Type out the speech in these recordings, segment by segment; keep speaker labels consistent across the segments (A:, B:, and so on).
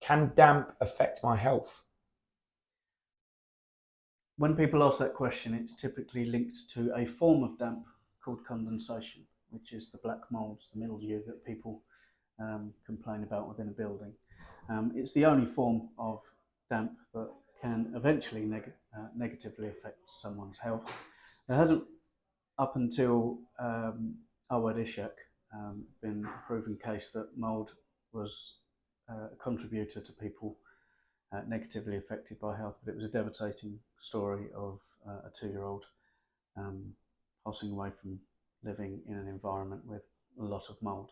A: can damp affect my health?
B: When people ask that question, it's typically linked to a form of damp called condensation, which is the black moulds, the mildew that people complain about within a building. It's the only form of damp that can eventually negatively affect someone's health. There hasn't, up until Awad Ishak, been a proven case that mould was a contributor to people negatively affected by health, but it was a devastating story of a 2-year-old passing away from living in an environment with a lot of mould.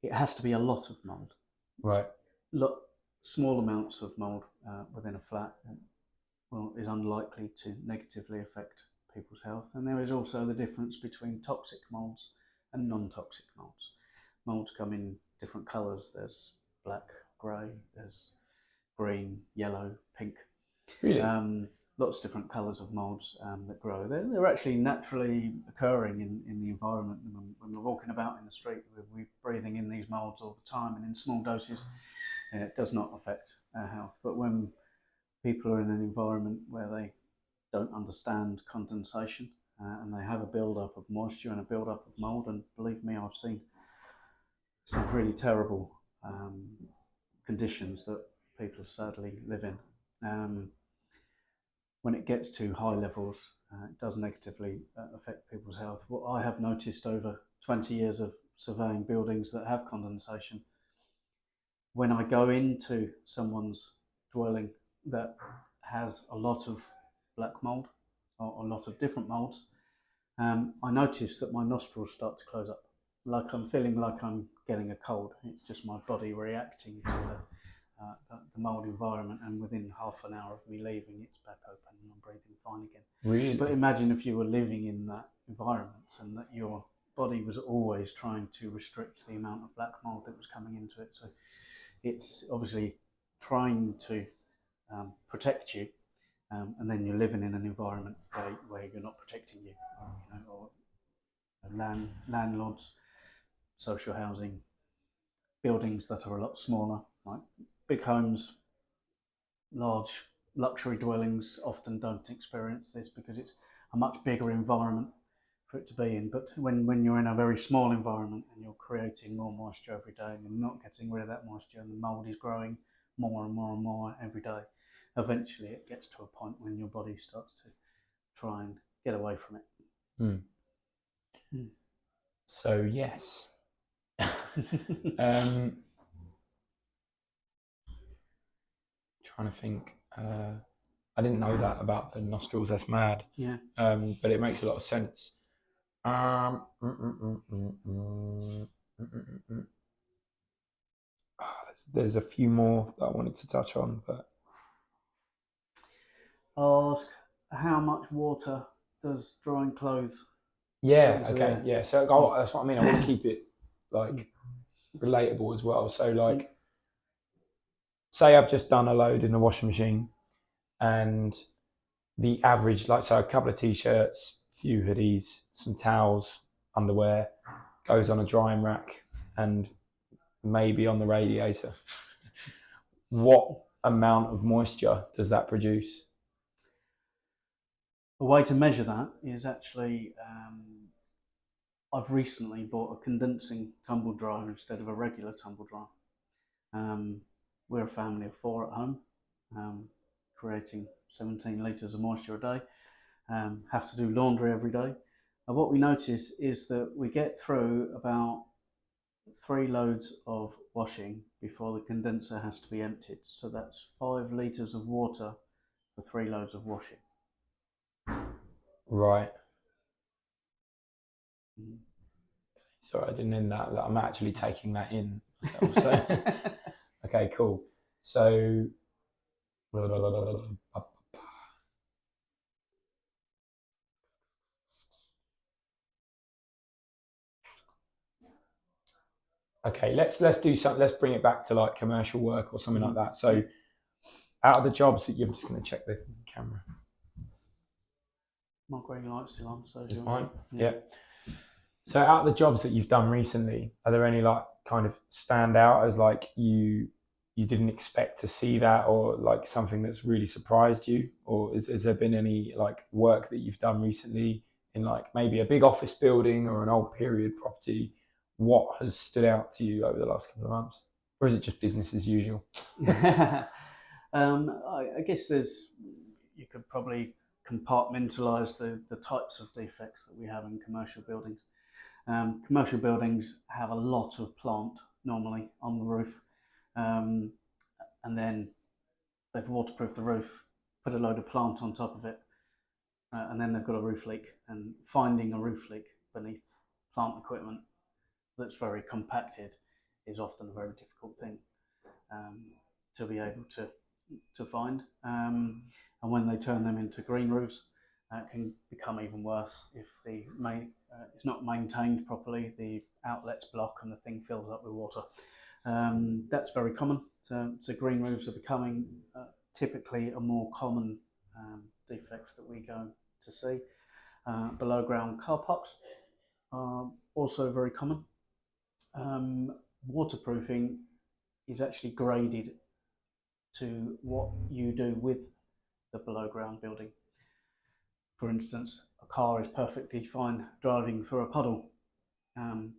B: It has to be a lot of mould.
A: Right.
B: Small amounts of mould within a flat is unlikely to negatively affect people's health. And there is also the difference between toxic moulds and non-toxic moulds. Moulds come in different colours. There's black, grey, there's green, yellow, pink.
A: Really?
B: Lots of different colours of moulds that grow. They're actually naturally occurring in the environment. When we're walking about in the street, we're breathing in these moulds all the time, and in small doses, it does not affect our health. But when people are in an environment where they don't understand condensation and they have a build-up of moisture and a build-up of mould, and believe me, I've seen some really terrible conditions that people sadly live in. When it gets to high levels, it does negatively affect people's health. What I have noticed over 20 years of surveying buildings that have condensation, when I go into someone's dwelling that has a lot of black mould or a lot of different moulds, I notice that my nostrils start to close up, like I'm feeling like I'm getting a cold. It's just my body reacting to the mould environment, and within half an hour of me leaving, it's back open and I'm breathing fine again.
A: Really?
B: But imagine if you were living in that environment and that your body was always trying to restrict the amount of black mould that was coming into it. So it's obviously trying to protect you, and then you're living in an environment where you're not protecting you, or landlords, social housing, buildings that are a lot smaller, like big homes, large luxury dwellings often don't experience this because it's a much bigger environment for it to be in. But when you're in a very small environment and you're creating more moisture every day and you're not getting rid of that moisture and the mould is growing more and more and more every day, eventually it gets to a point when your body starts to try and get away from it.
A: So yes. Trying to think. I didn't know that about the nostrils. That's mad.
B: Yeah.
A: But it makes a lot of sense. There's a few more that I wanted to touch on, but
B: ask how much water does drying clothes?
A: Yeah. Okay. Yeah. So that's what I mean. I want to keep it like relatable as well. So like, say I've just done a load in the washing machine, and the average, like, so a couple of t-shirts, few hoodies, some towels, underwear, goes on a drying rack and maybe on the radiator. What amount of moisture does that produce?
B: A way to measure that is actually, I've recently bought a condensing tumble dryer instead of a regular tumble dryer. We're a family of 4 at home, creating 17 litres of moisture a day, have to do laundry every day. And what we notice is that we get through about 3 loads of washing before the condenser has to be emptied. So that's 5 litres of water for 3 loads of washing.
A: Right. Sorry, I didn't end that. I'm actually taking that in myself. So. Okay, cool. So, okay, let's do something. Let's bring it back to like commercial work or something like that. So, out of the jobs that you're just going to check the camera.
B: My green light's still on, so
A: it's fine. Yeah. So, out of the jobs that you've done recently, are there any like kind of stand out as like you you didn't expect to see that, or like something that's really surprised you? Or has there been any like work that you've done recently in like maybe a big office building or an old period property? What has stood out to you over the last couple of months? Or is it just business as usual?
B: I guess you could probably compartmentalize the types of defects that we have in commercial buildings. Commercial buildings have a lot of plant normally on the roof, and then they've waterproofed the roof, put a load of plant on top of it, and then they've got a roof leak. And finding a roof leak beneath plant equipment that's very compacted is often a very difficult thing to be able to find. And when they turn them into green roofs, it can become even worse if it's not maintained properly. The outlets block and the thing fills up with water. That's very common. So green roofs are becoming typically a more common defect that we go to see. Below ground car parks are also very common. Waterproofing is actually graded to what you do with the below ground building. For instance, a car is perfectly fine driving through a puddle,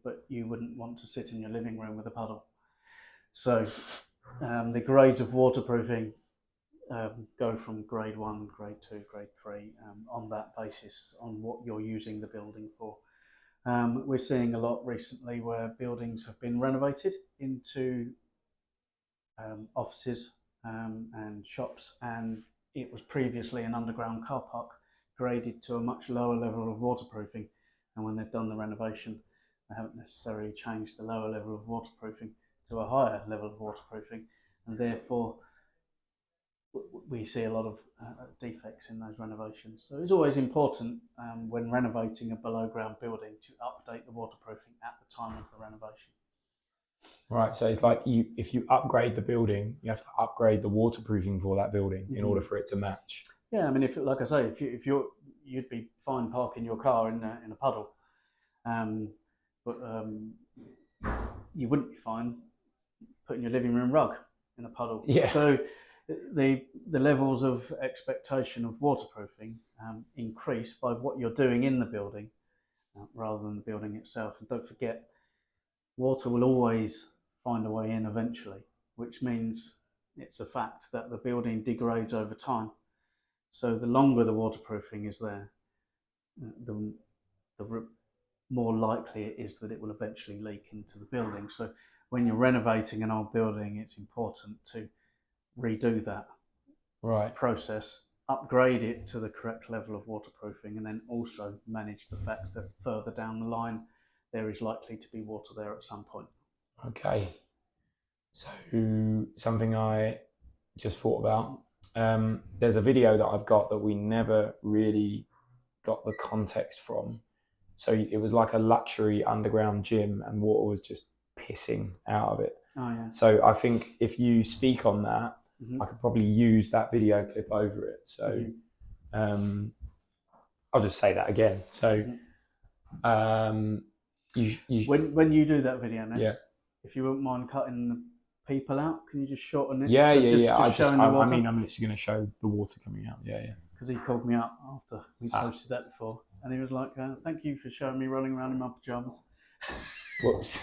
B: but you wouldn't want to sit in your living room with a puddle. So the grades of waterproofing go from grade 1, grade 2, grade 3 on that basis, on what you're using the building for. We're seeing a lot recently where buildings have been renovated into offices and shops, and it was previously an underground car park graded to a much lower level of waterproofing, and when they've done the renovation they haven't necessarily changed the lower level of waterproofing to a higher level of waterproofing, and therefore we see a lot of defects in those renovations. So it's always important when renovating a below ground building to update the waterproofing at the time of the renovation.
A: Right, so it's like if you upgrade the building, you have to upgrade the waterproofing for that building in order for it to match.
B: Yeah, I mean, like I say, you'd be fine parking your car in a puddle, but you wouldn't be fine putting your living room rug in a puddle.
A: Yeah.
B: So the levels of expectation of waterproofing increase by what you're doing in the building rather than the building itself. And don't forget, water will always find a way in eventually, which means it's a fact that the building degrades over time. So the longer the waterproofing is there, the more likely it is that it will eventually leak into the building. So when you're renovating an old building, it's important to redo that process, upgrade it to the correct level of waterproofing, and then also manage the fact that further down the line there is likely to be water there at some point.
A: Okay. So something I just thought about, there's a video that I've got that we never really got the context from. So it was like a luxury underground gym and water was just pissing out of it.
B: Oh, yeah.
A: So I think if you speak on that, I could probably use that video clip over it. So I'll just say that again. So when
B: you do that video next, if you wouldn't mind cutting the people out, can you just shorten it? I'm literally
A: going to show the water coming out. Yeah.
B: Because he called me up after we posted that before, and he was like, "Thank you for showing me running around in my pajamas."
A: Whoops.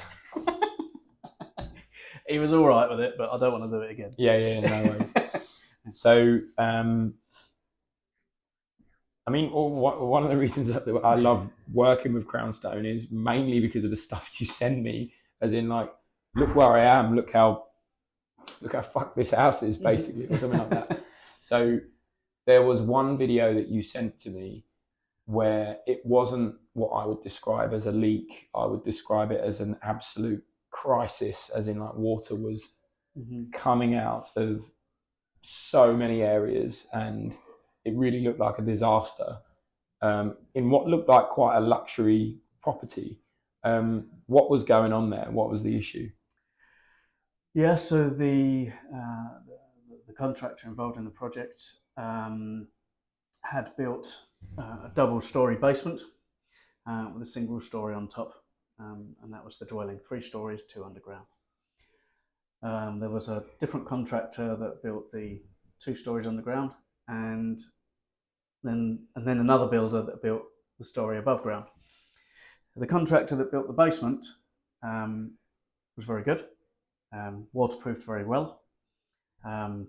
B: He was all right with it, but I don't want to do it again.
A: Yeah, no worries. So, I mean, one of the reasons that I love working with Crownstone is mainly because of the stuff you send me, as in like, look where I am, look how fucked this house is, basically, or something like that. So there was one video that you sent to me where it wasn't what I would describe as a leak. I would describe it as an absolute crisis, as in like water was coming out of so many areas and it really looked like a disaster in what looked like quite a luxury property. What was going on there? What was the issue?
B: Yeah, so the contractor involved in the project had built a double-storey basement with a single storey on top, and that was the dwelling, 3 stories, 2 underground. There was a different contractor that built the 2 stories underground, and then another builder that built the story above ground. The contractor that built the basement was very good, waterproofed very well,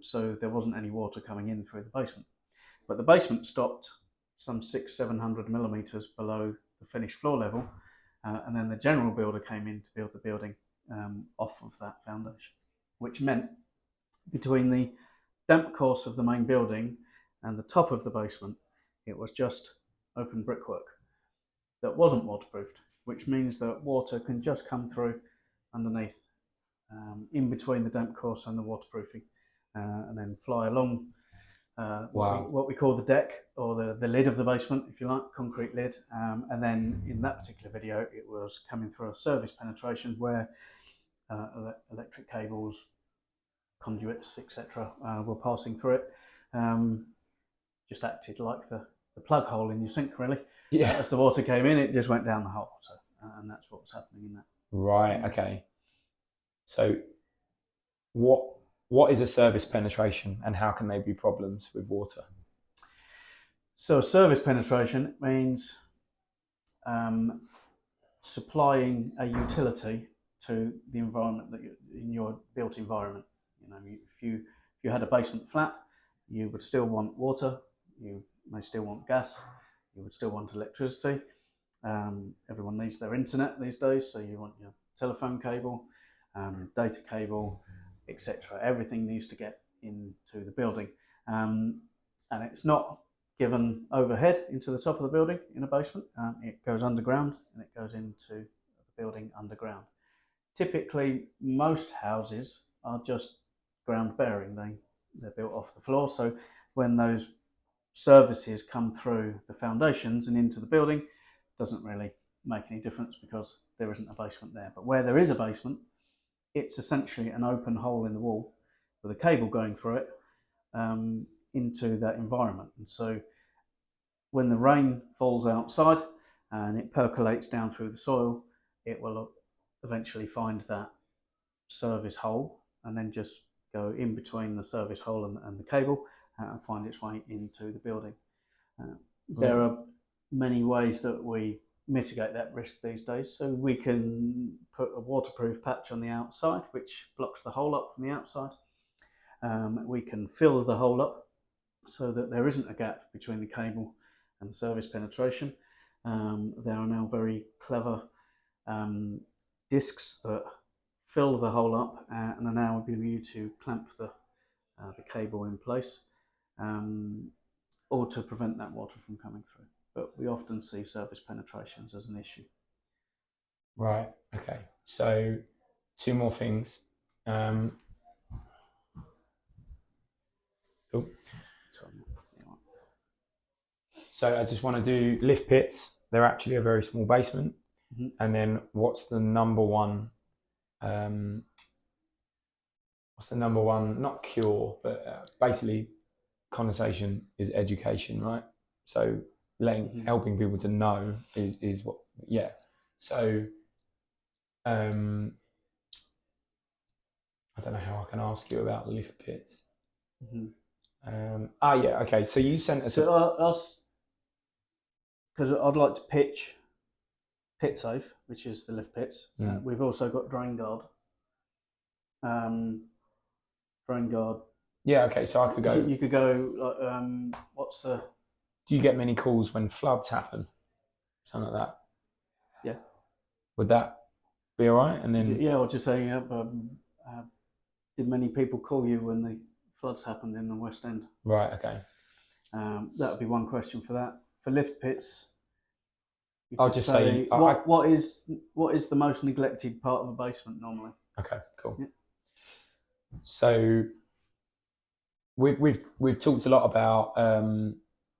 B: so there wasn't any water coming in through the basement. But the basement stopped some 600-700 millimetres below the finished floor level, and then the general builder came in to build the building off of that foundation, which meant between the damp course of the main building and the top of the basement, it was just open brickwork that wasn't waterproofed, which means that water can just come through underneath, in between the damp course and the waterproofing, and then fly along what we call the deck, or the lid of the basement, if you like, concrete lid. And then in that particular video, it was coming through a service penetration where electric cables, conduits, etc., were passing through it. Just acted like the plug hole in your sink, really.
A: Yeah.
B: As the water came in, it just went down the hole. So, and that's what was happening in that.
A: Right. Okay. So, what is a service penetration, and how can they be problems with water?
B: So, service penetration means supplying a utility to the environment that in your built environment. You know, if you had a basement flat, you would still want water. You may still want gas. You would still want electricity. Everyone needs their internet these days, so you want your telephone cable, data cable, etc. Everything needs to get into the building, and it's not given overhead into the top of the building in a basement. It goes underground, and it goes into the building underground. Typically, most houses are just ground bearing. They're built off the floor, so when those services come through the foundations and into the building, it doesn't really make any difference because there isn't a basement there. But where there is a basement, it's essentially an open hole in the wall with a cable going through it into that environment. And so when the rain falls outside and it percolates down through the soil, it will eventually find that service hole and then just go in between the service hole and the cable and find its way into the building. There are many ways that we mitigate that risk these days. So we can put a waterproof patch on the outside, which blocks the hole up from the outside. We can fill the hole up so that there isn't a gap between the cable and the service penetration. There are now very clever discs that fill the hole up and are now being used to clamp the cable in place, or to prevent that water from coming through. But we often see service penetrations as an issue.
A: Right. Okay. So 2 more things. Cool. So I just want to do lift pits. They're actually a very small basement. Mm-hmm. And then what's the number one? Not cure, but basically condensation is education, right? So helping people to know is what, yeah. So I don't know how I can ask you about lift pits. Mm-hmm. Yeah, okay. So you sent us
B: because I'd like to pitch pit safe, which is the lift pits. We've also got drain guard. Drain guard.
A: Yeah, okay. So I could go.
B: You could go. What's the?
A: Do you get many calls when floods happen? Something like that.
B: Yeah.
A: Would that be all right? And then
B: I was just saying. Did many people call you when the floods happened in the West End?
A: Right. Okay.
B: That would be one question for that. For lift pits,
A: I'll just say
B: what is the most neglected part of a basement normally?
A: Okay. Cool. Yeah. So we've talked a lot about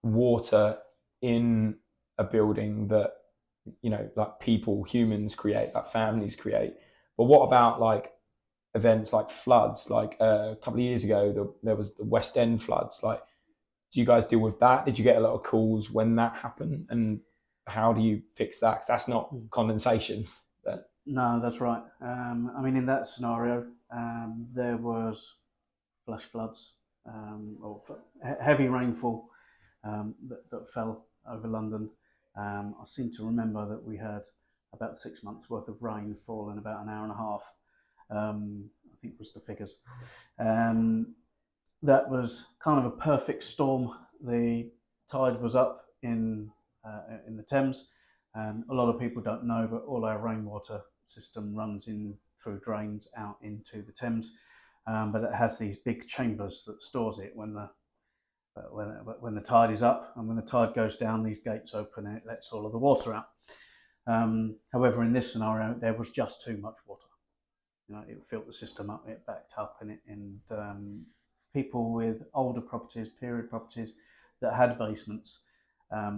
A: water in a building that, you know, like humans create, like families create. But what about like events like floods? Like a couple of years ago, there was the West End floods. Like, do you guys deal with that? Did you get a lot of calls when that happened? And how do you fix that? 'Cause that's not condensation.
B: No, that's right. I mean, in that scenario, there was flash floods or heavy rainfall that fell over London. I seem to remember that we had about 6 months worth of rain fall in about an hour and a half. I think was the figures. That was kind of a perfect storm. The tide was up in the Thames, and a lot of people don't know, but all our rainwater system runs in through drains out into the Thames, but it has these big chambers that stores it when the tide is up, and when the tide goes down, these gates open and it lets all of the water out. However, in this scenario, there was just too much water. It filled the system up, it backed up, and people with older properties, period properties that had basements are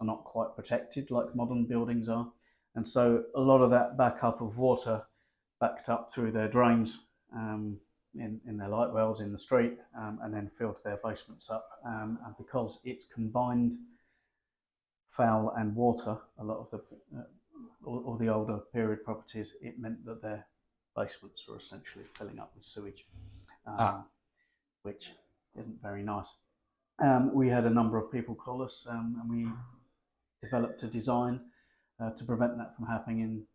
B: not quite protected like modern buildings are, and so a lot of that backup of water backed up through their drains in their light wells in the street, and then filled their basements up. And because it's combined foul and water, a lot of all the older period properties, it meant that their basements were essentially filling up with sewage, which isn't very nice. We had a number of people call us, and we developed a design to prevent that from happening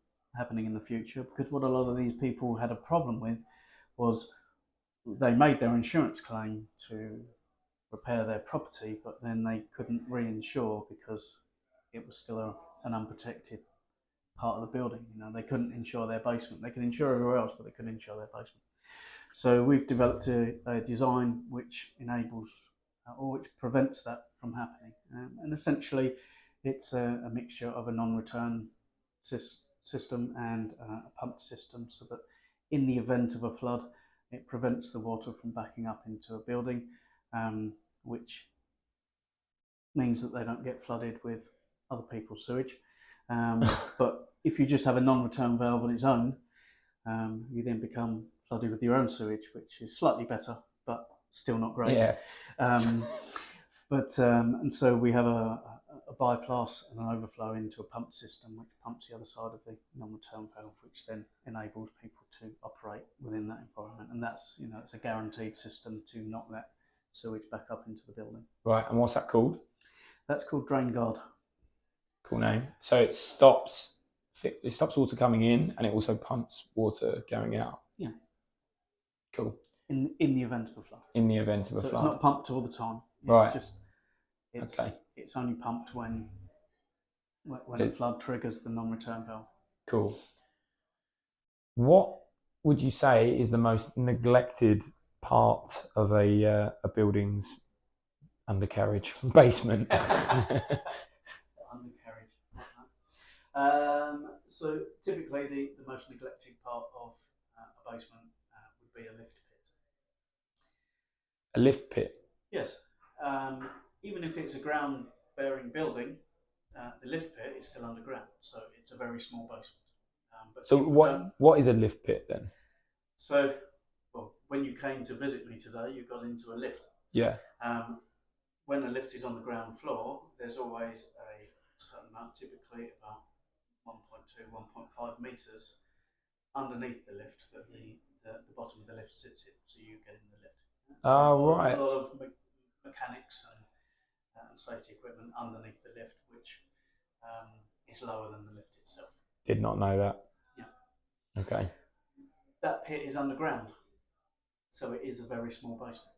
B: in the future. Because what a lot of these people had a problem with was they made their insurance claim to repair their property, but then they couldn't reinsure because it was still an unprotected part of the building. They couldn't insure their basement. They could insure everywhere else, but they couldn't insure their basement. So we've developed a design which enables or which prevents that from happening. And essentially, it's a mixture of a non-return system and a pumped system, so that in the event of a flood, it prevents the water from backing up into a building, which means that they don't get flooded with other people's sewage. But if you just have a non-return valve on its own, you then become flooded with your own sewage, which is slightly better, but still not great.
A: Yeah.
B: And so we have a bypass and an overflow into a pump system, which pumps the other side of the non-return valve, which then enables people to operate within that environment. And that's it's a guaranteed system to knock that sewage back up into the building.
A: Right. And what's that called?
B: That's called Drain Guard.
A: Cool name. So it stops water coming in, and it also pumps water going out.
B: Yeah.
A: Cool.
B: In the event of a flood.
A: In the event of a flood.
B: So it's not pumped all the time.
A: Right.
B: It's only pumped when a flood triggers the non-return valve.
A: Cool. What would you say is the most neglected part of a building's undercarriage basement?
B: Undercarriage. So typically the most neglected part of a basement would be a lift pit.
A: A lift pit?
B: Yes. Even if it's a ground-bearing building, the lift pit is still underground, so it's a very small basement. But
A: so what is a lift pit then?
B: So, when you came to visit me today, you got into a lift.
A: Yeah.
B: When a lift is on the ground floor, there's always a certain amount, typically about 1.2, 1.5 meters underneath the lift that the bottom of the lift sits in, so you get in the lift.
A: Oh, right.
B: There's a lot of mechanics and safety equipment underneath the lift, which is lower than the lift itself.
A: Did not know that.
B: Yeah.
A: Okay.
B: That pit is underground, so it is a very small basement.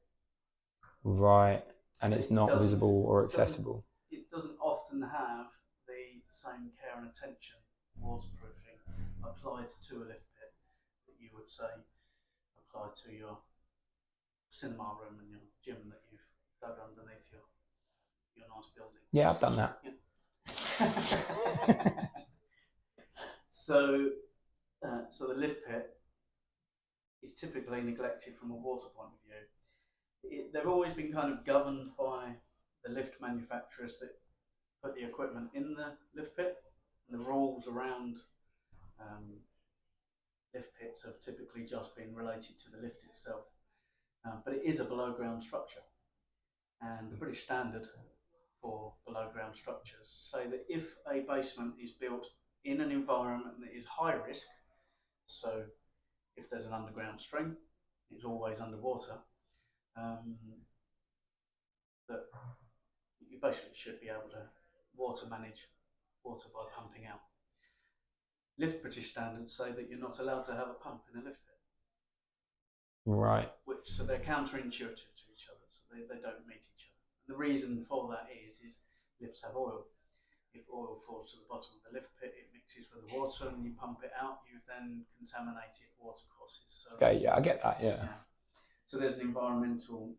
A: Right, and it's not visible or accessible.
B: It doesn't often have the same care and attention, waterproofing, applied to a lift pit that you would say applied to your cinema room and your gym that you've dug underneath your nice building.
A: Yeah, I've done that.
B: Yeah. So the lift pit is typically neglected from a water point of view. They've always been kind of governed by the lift manufacturers that put the equipment in the lift pit, and the rules around lift pits have typically just been related to the lift itself. But it is a below ground structure, and the British standard for below ground structures say that if a basement is built in an environment that is high risk, So if there's an underground stream, it's always underwater. That you basically should be able to manage water by pumping out. Lift British standards say that you're not allowed to have a pump in a lift pit.
A: Right.
B: So they're counterintuitive to each other, so they don't meet each other. And the reason for that is lifts have oil. If oil falls to the bottom of the lift pit, it mixes with the water, and you pump it out, you've then contaminated water courses. So
A: okay, yeah, I get that, yeah.
B: So there's an environmental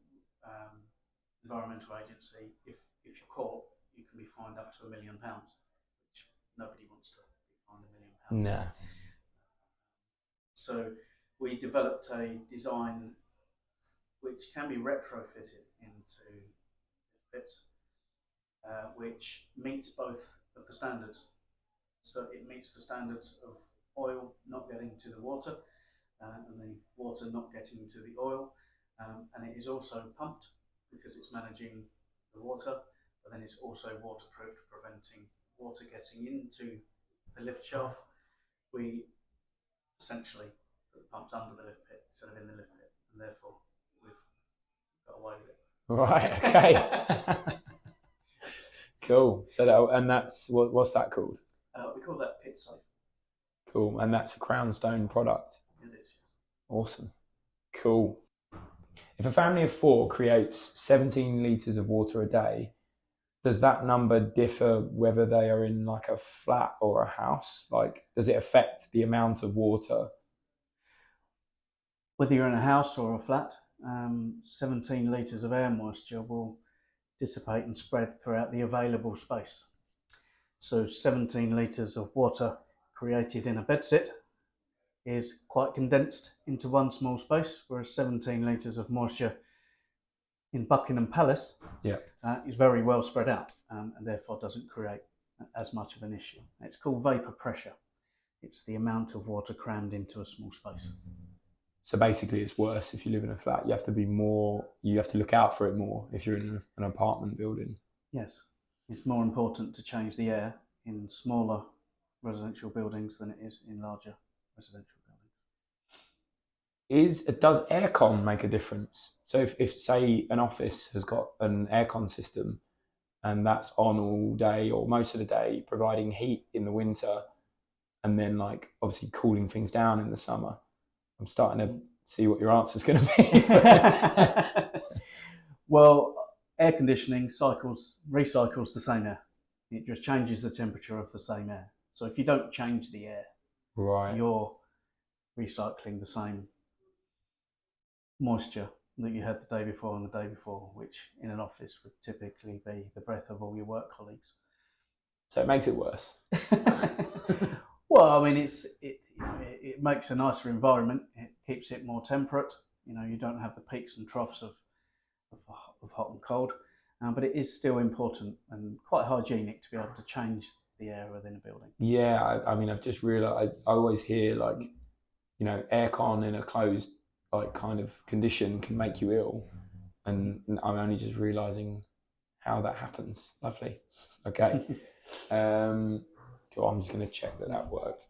B: agency. If you're caught, you can be fined up to £1 million, which nobody wants to be fined £1 million.
A: No.
B: So we developed a design which can be retrofitted into bits, which meets both of the standards. So it meets the standards of oil not getting to the water, and the water not getting to the oil, and it is also pumped because it's managing the water, but then it's also waterproofed, preventing water getting into the lift shaft. We essentially put the pumps under the lift pit instead of in the lift pit, and therefore we've got away with it.
A: Right, okay. Cool. So that's what's that called?
B: We call that pit safe.
A: Cool. And that's a Crownstone product?
B: It is, yes.
A: Awesome. Cool. If a family of 4 creates 17 litres of water a day, does that number differ whether they are in like a flat or a house? Like, does it affect the amount of water?
B: Whether you're in a house or a flat, 17 litres of air moisture will dissipate and spread throughout the available space. So 17 litres of water created in a bedsit is quite condensed into one small space, whereas 17 litres of moisture in Buckingham Palace is very well spread out, and therefore doesn't create as much of an issue. It's called vapour pressure. It's the amount of water crammed into a small space.
A: So basically it's worse if you live in a flat. You have to look out for it more if you're in an apartment building. Yes.
B: It's more important to change the air in smaller residential buildings than it is in larger residential buildings.
A: Does aircon make a difference? So if say an office has got an aircon system and that's on all day or most of the day, providing heat in the winter and then like obviously cooling things down in the summer, I'm starting to see what your answer's going to be.
B: Well, air conditioning recycles the same air. It just changes the temperature of the same air. So if you don't change the air,
A: right,
B: you're recycling the same moisture that you had the day before and the day before, which in an office would typically be the breath of all your work colleagues.
A: So it makes it worse.
B: Well, I mean, it makes a nicer environment. It keeps it more temperate. You don't have the peaks and troughs of hot and cold, but it is still important and quite hygienic to be able to change the air within a building. Yeah,
A: I mean, I've just realised I always hear like, aircon in a closed like kind of condition can make you ill, and I'm only just realising how that happens. Lovely. Okay. Cool, I'm just going to check that worked.